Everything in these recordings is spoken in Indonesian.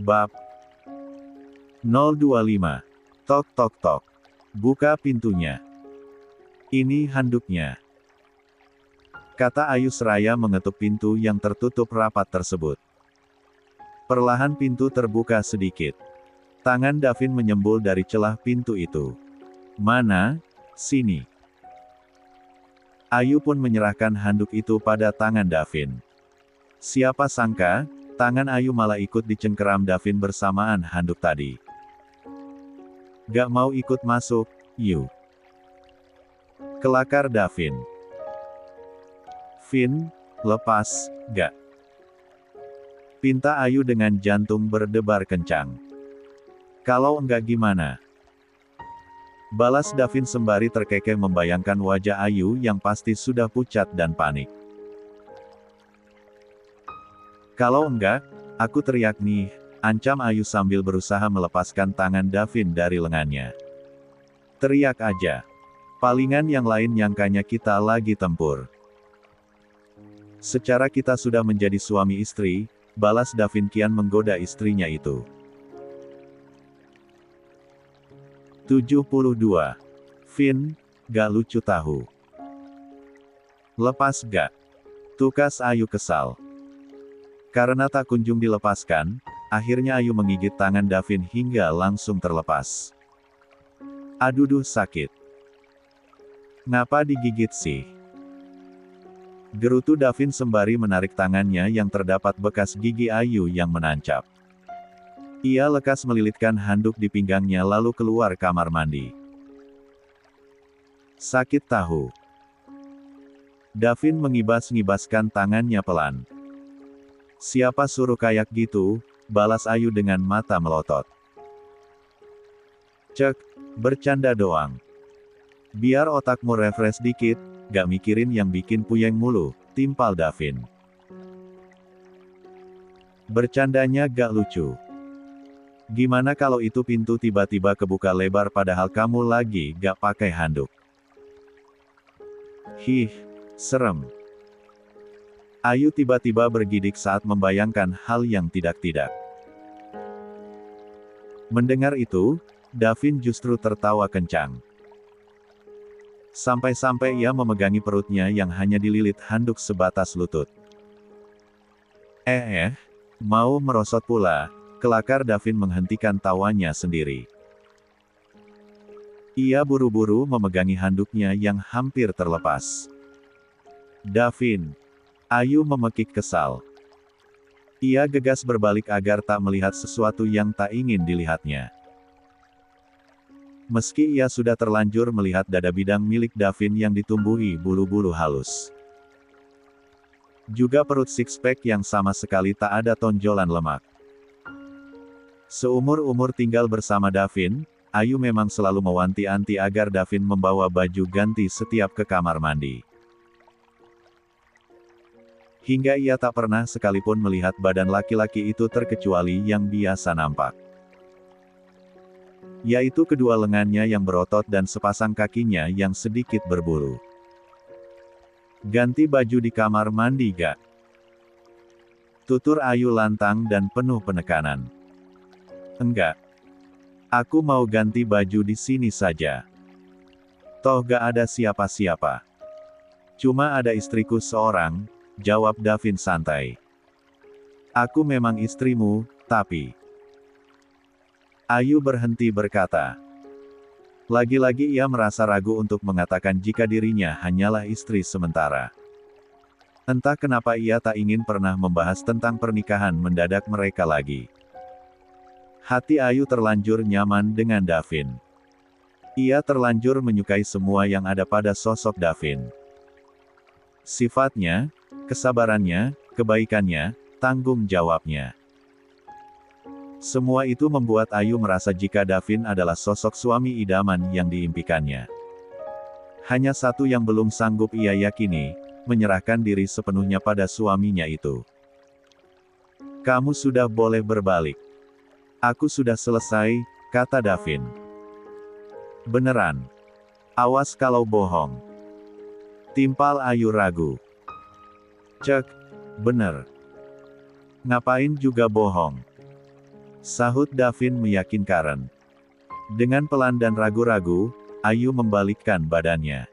Bab 025. Tok tok tok. Buka pintunya. Ini handuknya, kata Ayu seraya mengetuk pintu yang tertutup rapat tersebut. Perlahan pintu terbuka sedikit. Tangan Davin menyembul dari celah pintu itu. Mana? Sini. Ayu pun menyerahkan handuk itu pada tangan Davin. Siapa sangka, tangan Ayu malah ikut dicengkeram Davin bersamaan handuk tadi. Gak mau ikut masuk, Yu. Kelakar Davin. Vin, lepas, gak? Pinta Ayu dengan jantung berdebar kencang. Kalau enggak gimana? Balas Davin sembari terkekeh membayangkan wajah Ayu yang pasti sudah pucat dan panik. Kalau enggak, aku teriak nih, ancam Ayu sambil berusaha melepaskan tangan Davin dari lengannya. Teriak aja. Palingan yang lain nyangkanya kita lagi tempur. Secara kita sudah menjadi suami istri, balas Davin kian menggoda istrinya itu. 72. Vin, gak lucu tahu. Lepas gak? Tukas Ayu kesal. Karena tak kunjung dilepaskan, akhirnya Ayu menggigit tangan Davin hingga langsung terlepas. Aduh sakit. Ngapa digigit sih? Gerutu Davin sembari menarik tangannya yang terdapat bekas gigi Ayu yang menancap. Ia lekas melilitkan handuk di pinggangnya lalu keluar kamar mandi. Sakit tahu. Davin mengibas-ngibaskan tangannya pelan. Siapa suruh kayak gitu, balas Ayu dengan mata melotot. Cek, bercanda doang. Biar otakmu refresh dikit, gak mikirin yang bikin puyeng mulu, timpal Davin. Bercandanya gak lucu. Gimana kalau itu pintu tiba-tiba kebuka lebar padahal kamu lagi gak pakai handuk? Hih, serem. Ayu tiba-tiba bergidik saat membayangkan hal yang tidak-tidak. Mendengar itu, Davin justru tertawa kencang. Sampai-sampai ia memegangi perutnya yang hanya dililit handuk sebatas lutut. Mau merosot pula, kelakar Davin menghentikan tawanya sendiri. Ia buru-buru memegangi handuknya yang hampir terlepas. Davin. Ayu memekik kesal. Ia gegas berbalik agar tak melihat sesuatu yang tak ingin dilihatnya. Meski ia sudah terlanjur melihat dada bidang milik Davin yang ditumbuhi bulu-bulu halus. Juga perut six-pack yang sama sekali tak ada tonjolan lemak. Seumur-umur tinggal bersama Davin, Ayu memang selalu mewanti-wanti agar Davin membawa baju ganti setiap ke kamar mandi. Hingga ia tak pernah sekalipun melihat badan laki-laki itu terkecuali yang biasa nampak. Yaitu kedua lengannya yang berotot dan sepasang kakinya yang sedikit berbulu. Ganti baju di kamar mandi gak? Tutur Ayu lantang dan penuh penekanan. Enggak. Aku mau ganti baju di sini saja. Toh gak ada siapa-siapa. Cuma ada istriku seorang, jawab Davin santai. Aku memang istrimu, tapi... Ayu berhenti berkata. Lagi-lagi ia merasa ragu untuk mengatakan jika dirinya hanyalah istri sementara. Entah kenapa ia tak ingin pernah membahas tentang pernikahan mendadak mereka lagi. Hati Ayu terlanjur nyaman dengan Davin. Ia terlanjur menyukai semua yang ada pada sosok Davin. Sifatnya, kesabarannya, kebaikannya, tanggung jawabnya. Semua itu membuat Ayu merasa jika Davin adalah sosok suami idaman yang diimpikannya. Hanya satu yang belum sanggup ia yakini, menyerahkan diri sepenuhnya pada suaminya itu. Kamu sudah boleh berbalik. Aku sudah selesai, kata Davin. Beneran. Awas kalau bohong. Timpal Ayu ragu. Cek, bener. Ngapain juga bohong. Sahut Davin meyakinkan. Dengan pelan dan ragu-ragu, Ayu membalikkan badannya.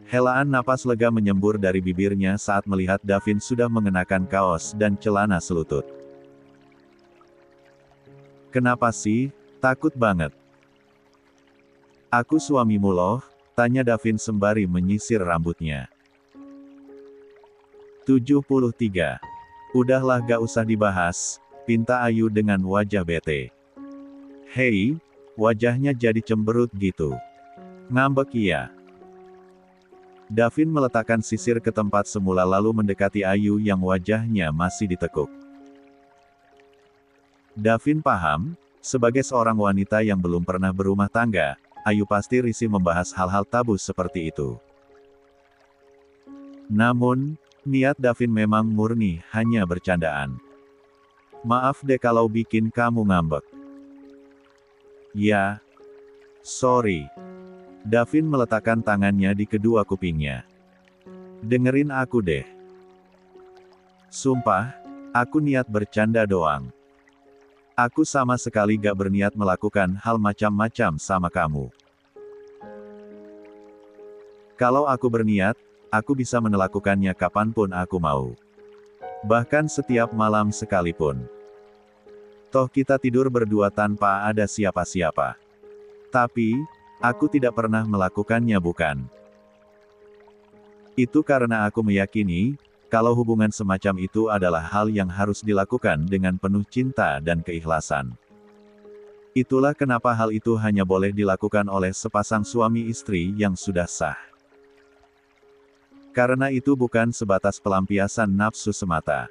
Helaan napas lega menyembur dari bibirnya saat melihat Davin sudah mengenakan kaos dan celana selutut. Kenapa sih? Takut banget. Aku suamimu loh, tanya Davin sembari menyisir rambutnya. 73. Udahlah gak usah dibahas, pinta Ayu dengan wajah bete. Hei, wajahnya jadi cemberut gitu. Ngambek iya. Davin meletakkan sisir ke tempat semula lalu mendekati Ayu yang wajahnya masih ditekuk. Davin paham, sebagai seorang wanita yang belum pernah berumah tangga, Ayu pasti risih membahas hal-hal tabu seperti itu. Namun, niat Davin memang murni hanya bercandaan. Maaf deh kalau bikin kamu ngambek. Ya. Sorry. Davin meletakkan tangannya di kedua kupingnya. Dengerin aku deh. Sumpah, aku niat bercanda doang. Aku sama sekali gak berniat melakukan hal macam-macam sama kamu. Kalau aku berniat, aku bisa melakukannya kapanpun aku mau. Bahkan setiap malam sekalipun. Toh kita tidur berdua tanpa ada siapa-siapa. Tapi, aku tidak pernah melakukannya bukan? Itu karena aku meyakini, kalau hubungan semacam itu adalah hal yang harus dilakukan dengan penuh cinta dan keikhlasan. Itulah kenapa hal itu hanya boleh dilakukan oleh sepasang suami istri yang sudah sah. Karena itu bukan sebatas pelampiasan nafsu semata.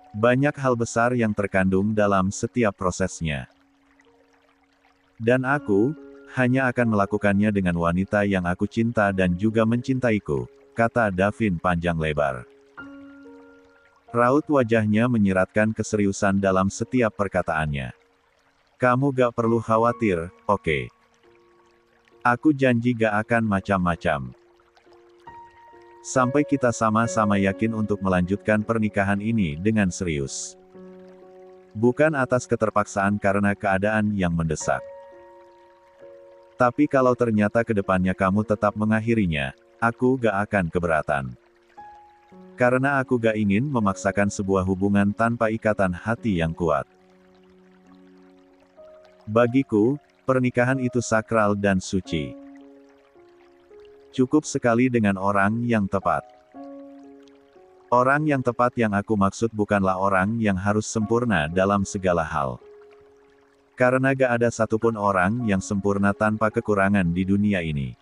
Banyak hal besar yang terkandung dalam setiap prosesnya. Dan aku, hanya akan melakukannya dengan wanita yang aku cinta dan juga mencintaiku, kata Davin panjang lebar. Raut wajahnya menyiratkan keseriusan dalam setiap perkataannya. Kamu gak perlu khawatir, oke? Aku janji gak akan macam-macam. Sampai kita sama-sama yakin untuk melanjutkan pernikahan ini dengan serius. Bukan atas keterpaksaan karena keadaan yang mendesak. Tapi kalau ternyata kedepannya kamu tetap mengakhirinya, aku gak akan keberatan. Karena aku gak ingin memaksakan sebuah hubungan tanpa ikatan hati yang kuat. Bagiku, pernikahan itu sakral dan suci. Cukup sekali dengan orang yang tepat. Orang yang tepat yang aku maksud bukanlah orang yang harus sempurna dalam segala hal. Karena gak ada satupun orang yang sempurna tanpa kekurangan di dunia ini.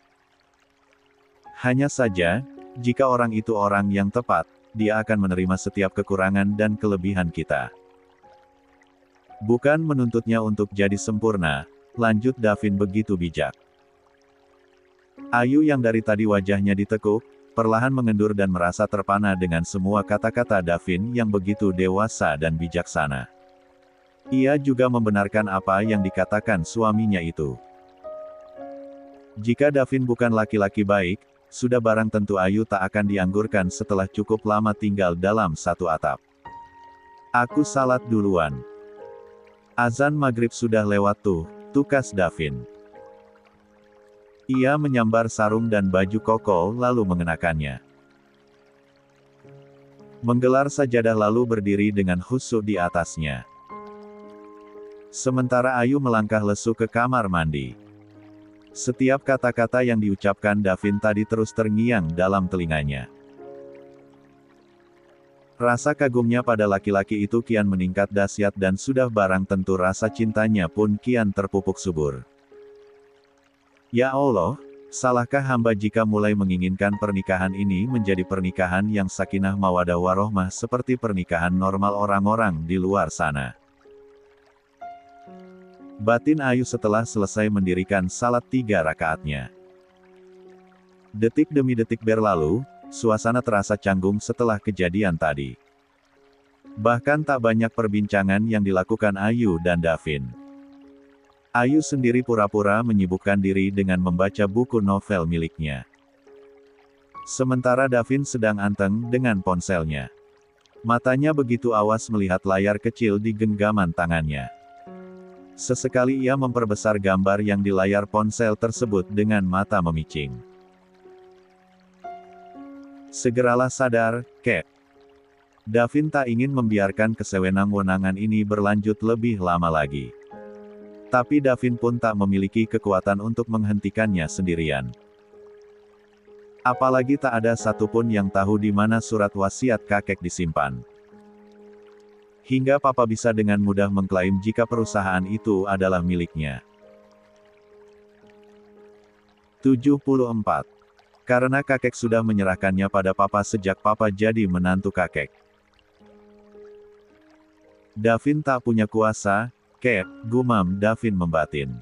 Hanya saja, jika orang itu orang yang tepat, dia akan menerima setiap kekurangan dan kelebihan kita. Bukan menuntutnya untuk jadi sempurna, lanjut Davin begitu bijak. Ayu yang dari tadi wajahnya ditekuk, perlahan mengendur dan merasa terpana dengan semua kata-kata Davin yang begitu dewasa dan bijaksana. Ia juga membenarkan apa yang dikatakan suaminya itu. Jika Davin bukan laki-laki baik, sudah barang tentu Ayu tak akan dianggurkan setelah cukup lama tinggal dalam satu atap. Aku salat duluan. Azan maghrib sudah lewat tuh, tukas Davin. Ia menyambar sarung dan baju koko lalu mengenakannya. Menggelar sajadah lalu berdiri dengan khusyuk di atasnya. Sementara Ayu melangkah lesu ke kamar mandi. Setiap kata-kata yang diucapkan Davin tadi terus terngiang dalam telinganya. Rasa kagumnya pada laki-laki itu kian meningkat dahsyat dan sudah barang tentu rasa cintanya pun kian terpupuk subur. Ya Allah, salahkah hamba jika mulai menginginkan pernikahan ini menjadi pernikahan yang sakinah mawadah warohmah seperti pernikahan normal orang-orang di luar sana. Batin Ayu setelah selesai mendirikan salat 3 rakaatnya. Detik demi detik berlalu, suasana terasa canggung setelah kejadian tadi. Bahkan tak banyak perbincangan yang dilakukan Ayu dan Davin. Ayu sendiri pura-pura menyibukkan diri dengan membaca buku novel miliknya. Sementara Davin sedang anteng dengan ponselnya. Matanya begitu awas melihat layar kecil di genggaman tangannya. Sesekali ia memperbesar gambar yang di layar ponsel tersebut dengan mata memicing. Segeralah sadar, Kek. Davin tak ingin membiarkan kesewenang-wenangan ini berlanjut lebih lama lagi. Tapi Davin pun tak memiliki kekuatan untuk menghentikannya sendirian. Apalagi tak ada satupun yang tahu di mana surat wasiat kakek disimpan. Hingga papa bisa dengan mudah mengklaim jika perusahaan itu adalah miliknya. 74. Karena kakek sudah menyerahkannya pada papa sejak papa jadi menantu kakek. Davin tak punya kuasa, Kek, gumam Davin membatin.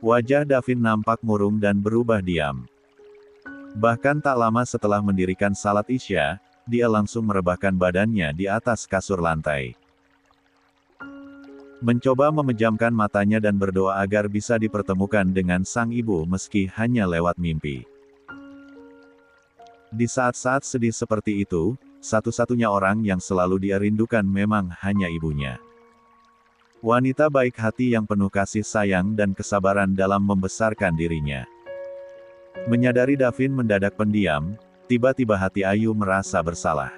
Wajah Davin nampak murung dan berubah diam. Bahkan tak lama setelah mendirikan salat Isya, dia langsung merebahkan badannya di atas kasur lantai. Mencoba memejamkan matanya dan berdoa agar bisa dipertemukan dengan sang ibu meski hanya lewat mimpi. Di saat-saat sedih seperti itu, satu-satunya orang yang selalu dia rindukan memang hanya ibunya. Wanita baik hati yang penuh kasih sayang dan kesabaran dalam membesarkan dirinya. Menyadari Davin mendadak pendiam, tiba-tiba hati Ayu merasa bersalah.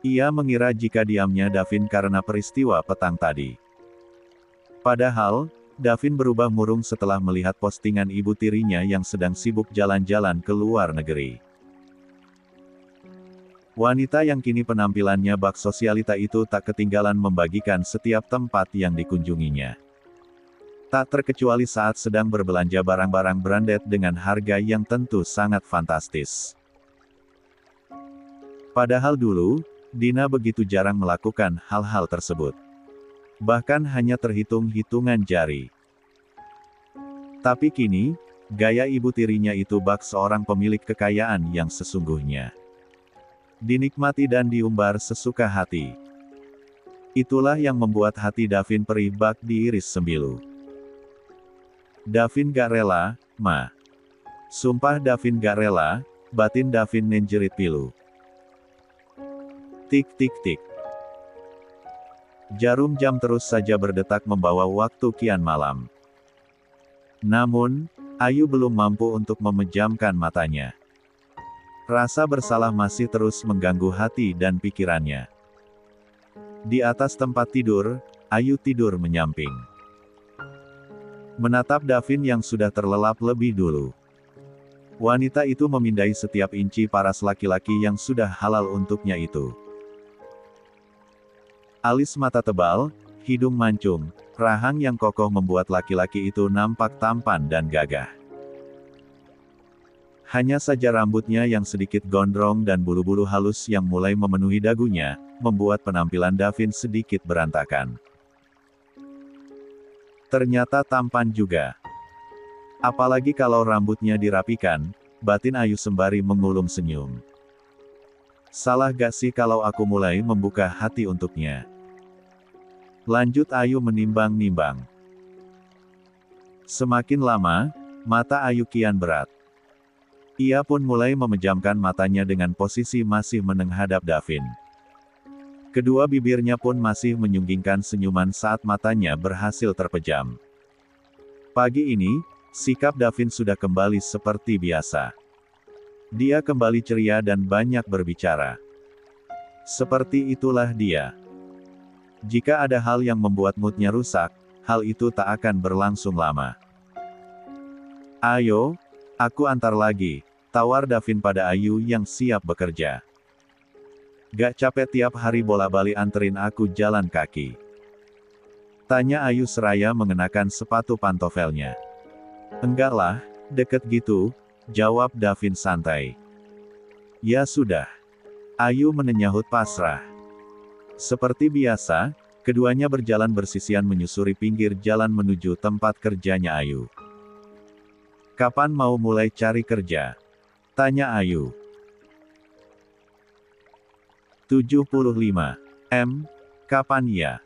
Ia mengira jika diamnya Davin karena peristiwa petang tadi. Padahal, Davin berubah murung setelah melihat postingan ibu tirinya yang sedang sibuk jalan-jalan ke luar negeri. Wanita yang kini penampilannya bak sosialita itu tak ketinggalan membagikan setiap tempat yang dikunjunginya. Tak terkecuali saat sedang berbelanja barang-barang branded dengan harga yang tentu sangat fantastis. Padahal dulu, Dina begitu jarang melakukan hal-hal tersebut. Bahkan hanya terhitung hitungan jari. Tapi kini, gaya ibu tirinya itu bak seorang pemilik kekayaan yang sesungguhnya. Dinikmati dan diumbar sesuka hati. Itulah yang membuat hati Davin perih bak diiris sembilu. Davin gak rela, Ma. Sumpah Davin gak rela, batin Davin nenjerit pilu. Tik tik tik. Jarum jam terus saja berdetak membawa waktu kian malam. Namun, Ayu belum mampu untuk memejamkan matanya. Rasa bersalah masih terus mengganggu hati dan pikirannya. Di atas tempat tidur, Ayu tidur menyamping. Menatap Davin yang sudah terlelap lebih dulu. Wanita itu memindai setiap inci paras laki-laki yang sudah halal untuknya itu. Alis mata tebal, hidung mancung, rahang yang kokoh membuat laki-laki itu nampak tampan dan gagah. Hanya saja rambutnya yang sedikit gondrong dan bulu-bulu halus yang mulai memenuhi dagunya, membuat penampilan Davin sedikit berantakan. Ternyata tampan juga. Apalagi kalau rambutnya dirapikan, batin Ayu sembari mengulum senyum. Salah gak sih kalau aku mulai membuka hati untuknya? Lanjut Ayu menimbang-nimbang. Semakin lama, mata Ayu kian berat. Ia pun mulai memejamkan matanya dengan posisi masih menghadap Davin. Kedua bibirnya pun masih menyunggingkan senyuman saat matanya berhasil terpejam. Pagi ini, sikap Davin sudah kembali seperti biasa. Dia kembali ceria dan banyak berbicara. Seperti itulah dia. Jika ada hal yang membuat moodnya rusak, hal itu tak akan berlangsung lama. Ayo, aku antar lagi, tawar Davin pada Ayu yang siap bekerja. Gak capek tiap hari bola-bali anterin aku jalan kaki? Tanya Ayu seraya mengenakan sepatu pantofelnya. Enggak lah, deket gitu, jawab Davin santai. Ya sudah. Ayu menyahut pasrah. Seperti biasa, keduanya berjalan bersisian menyusuri pinggir jalan menuju tempat kerjanya Ayu. Kapan mau mulai cari kerja? Tanya Ayu. 75. Kapan ya?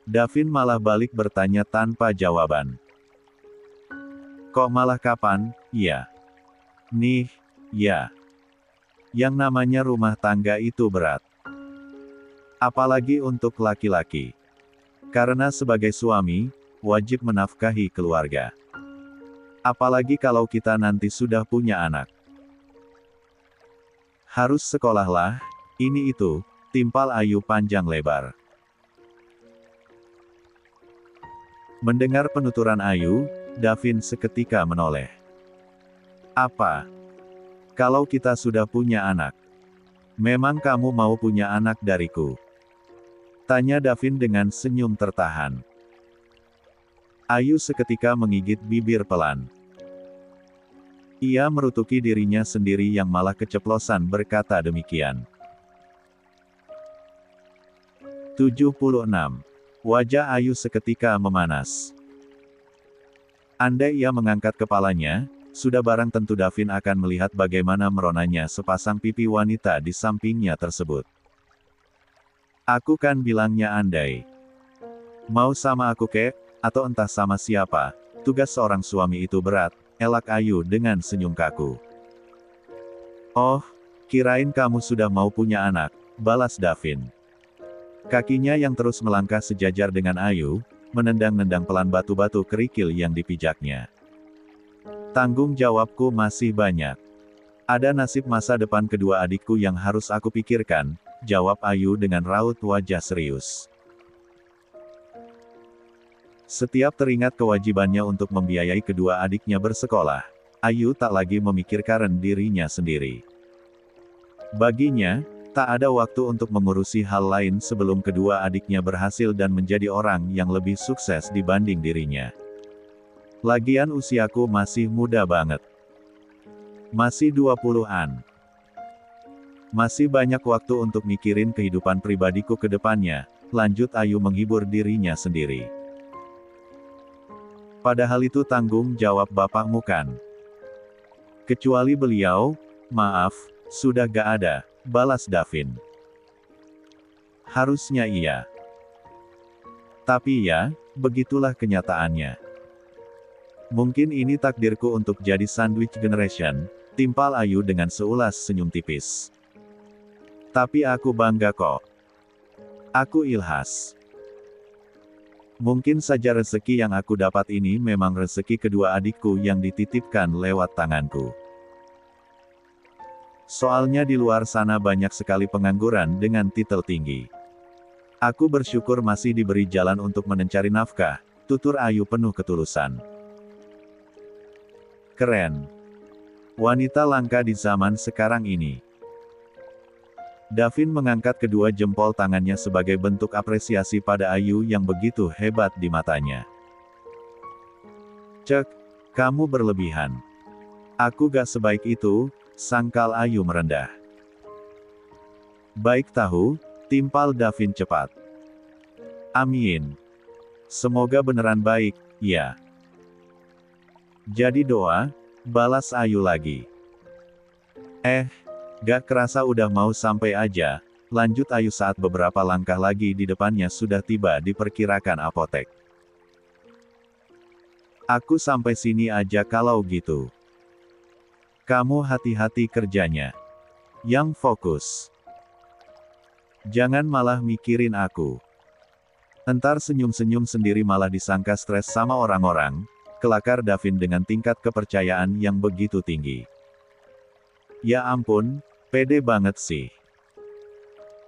Davin malah balik bertanya tanpa jawaban. Kok malah kapan, ya? Nih, ya. Yang namanya rumah tangga itu berat. Apalagi untuk laki-laki. Karena sebagai suami, wajib menafkahi keluarga. Apalagi kalau kita nanti sudah punya anak. Harus sekolah lah, ini itu, timpal Ayu panjang lebar. Mendengar penuturan Ayu, Davin seketika menoleh. Apa? Kalau kita sudah punya anak? Memang kamu mau punya anak dariku? Tanya Davin dengan senyum tertahan. Ayu seketika menggigit bibir pelan. Ia merutuki dirinya sendiri yang malah keceplosan berkata demikian. 76. Wajah Ayu seketika memanas. Andai ia mengangkat kepalanya, sudah barang tentu Davin akan melihat bagaimana meronanya sepasang pipi wanita di sampingnya tersebut. Aku kan bilangnya andai. Mau sama aku kek, atau entah sama siapa, tugas seorang suami itu berat, elak Ayu dengan senyum kaku. Oh, kirain kamu sudah mau punya anak, balas Davin. Kakinya yang terus melangkah sejajar dengan Ayu, menendang-nendang pelan batu-batu kerikil yang dipijaknya. Tanggung jawabku masih banyak. Ada nasib masa depan kedua adikku yang harus aku pikirkan, jawab Ayu dengan raut wajah serius. Setiap teringat kewajibannya untuk membiayai kedua adiknya bersekolah, Ayu tak lagi memikirkan dirinya sendiri. Baginya, tak ada waktu untuk mengurusi hal lain sebelum kedua adiknya berhasil dan menjadi orang yang lebih sukses dibanding dirinya. Lagian usiaku masih muda banget. Masih 20-an. Masih banyak waktu untuk mikirin kehidupan pribadiku ke depannya, lanjut Ayu menghibur dirinya sendiri. Padahal itu tanggung jawab bapakmu kan? Kecuali beliau, maaf, sudah gak ada, balas Davin. Harusnya iya. Tapi ya, begitulah kenyataannya. Mungkin ini takdirku untuk jadi sandwich generation, timpal Ayu dengan seulas senyum tipis. Tapi aku bangga kok. Aku ilhas. Mungkin saja rezeki yang aku dapat ini memang rezeki kedua adikku yang dititipkan lewat tanganku. Soalnya di luar sana banyak sekali pengangguran dengan titel tinggi. Aku bersyukur masih diberi jalan untuk mencari nafkah, tutur Ayu penuh ketulusan. Keren. Wanita langka di zaman sekarang ini. Davin mengangkat kedua jempol tangannya sebagai bentuk apresiasi pada Ayu yang begitu hebat di matanya. Cek, kamu berlebihan. Aku gak sebaik itu, sangkal Ayu merendah. Baik tahu, timpal Davin cepat. Amin. Semoga beneran baik, ya. Jadi doa, balas Ayu lagi. Gak kerasa udah mau sampai aja, lanjut Ayu saat beberapa langkah lagi di depannya sudah tiba di perkirakan apotek. Aku sampai sini aja kalau gitu. Kamu hati-hati kerjanya. Yang fokus. Jangan malah mikirin aku. Entar senyum-senyum sendiri malah disangka stres sama orang-orang, kelakar Davin dengan tingkat kepercayaan yang begitu tinggi. Ya ampun, pede banget sih.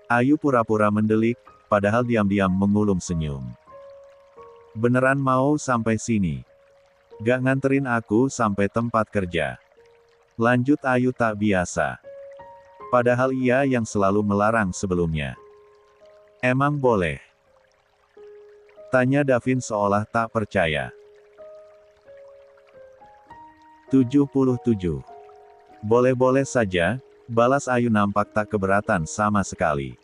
Ayu pura-pura mendelik, padahal diam-diam mengulum senyum. Beneran mau sampai sini? Gak nganterin aku sampai tempat kerja? Lanjut Ayu tak biasa. Padahal ia yang selalu melarang sebelumnya. Emang boleh? Tanya Davin seolah tak percaya. 77. Boleh-boleh saja, balas Ayu nampak tak keberatan sama sekali.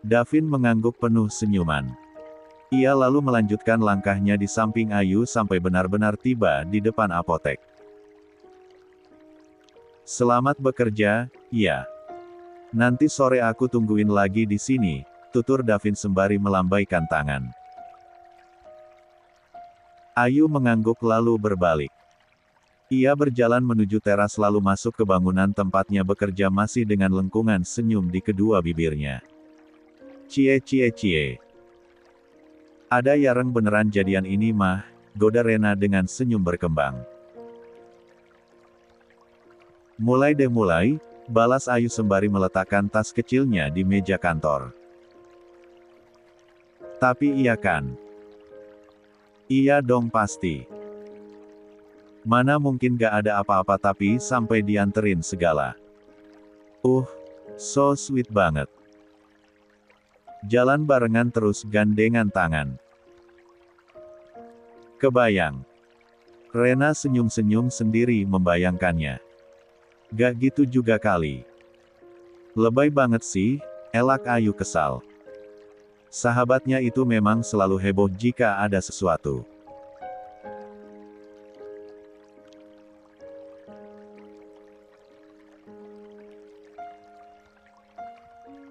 Davin mengangguk penuh senyuman. Ia lalu melanjutkan langkahnya di samping Ayu sampai benar-benar tiba di depan apotek. Selamat bekerja, ya. Nanti sore aku tungguin lagi di sini, tutur Davin sembari melambaikan tangan. Ayu mengangguk lalu berbalik. Ia berjalan menuju teras lalu masuk ke bangunan tempatnya bekerja masih dengan lengkungan senyum di kedua bibirnya. Cie cie cie. Ada Yareng beneran jadian ini mah, goda Rena dengan senyum berkembang. Mulai deh mulai, balas Ayu sembari meletakkan tas kecilnya di meja kantor. Tapi iya kan? Iya dong pasti. Mana mungkin gak ada apa-apa tapi sampai dianterin segala. So sweet banget. Jalan barengan terus gandengan tangan. Kebayang. Rena senyum-senyum sendiri membayangkannya. Gak gitu juga kali. Lebay banget sih, elak Ayu kesal. Sahabatnya itu memang selalu heboh jika ada sesuatu.